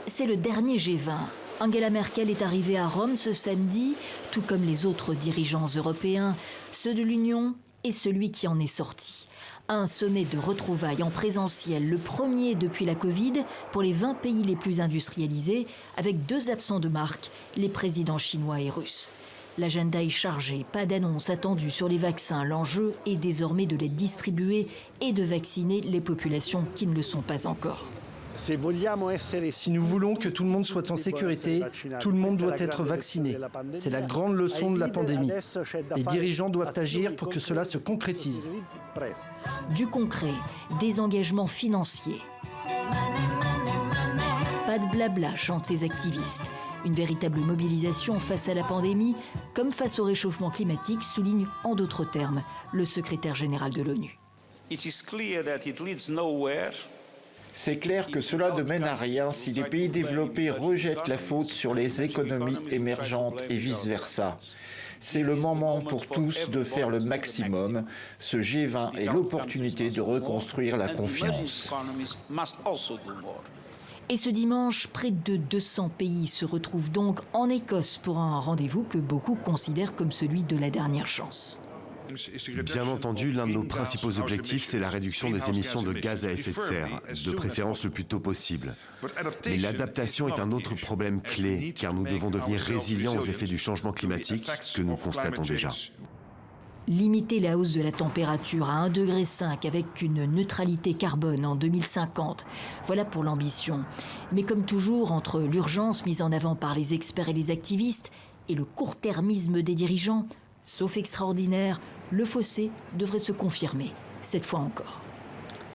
C'est le dernier G20. Angela Merkel est arrivée à Rome ce samedi, tout comme les autres dirigeants européens, ceux de l'Union et celui qui en est sorti. Un sommet de retrouvailles en présentiel, le premier depuis la Covid pour les 20 pays les plus industrialisés, avec 2 absents de marque, les présidents chinois et russes. L'agenda est chargé, pas d'annonce attendue sur les vaccins. L'enjeu est désormais de les distribuer et de vacciner les populations qui ne le sont pas encore. Si nous voulons que tout le monde soit en sécurité, tout le monde doit être vacciné. C'est la grande leçon de la pandémie. Les dirigeants doivent agir pour que cela se concrétise. Du concret, des engagements financiers. Pas de blabla, chantent ces activistes. Une véritable mobilisation face à la pandémie, comme face au réchauffement climatique, souligne en d'autres termes le secrétaire général de l'ONU. C'est clair que cela ne mène à rien si les pays développés rejettent la faute sur les économies émergentes et vice-versa. C'est le moment pour tous de faire le maximum. Ce G20 est l'opportunité de reconstruire la confiance. Et ce dimanche, près de 200 pays se retrouvent donc en Écosse pour un rendez-vous que beaucoup considèrent comme celui de la dernière chance. Bien entendu, l'un de nos principaux objectifs, c'est la réduction des émissions de gaz à effet de serre, de préférence le plus tôt possible. Mais l'adaptation est un autre problème clé, car nous devons devenir résilients aux effets du changement climatique que nous constatons déjà. Limiter la hausse de la température à 1,5 degré avec une neutralité carbone en 2050, voilà pour l'ambition. Mais comme toujours, entre l'urgence mise en avant par les experts et les activistes et le court-termisme des dirigeants, sauf extraordinaire, le fossé devrait se confirmer, cette fois encore.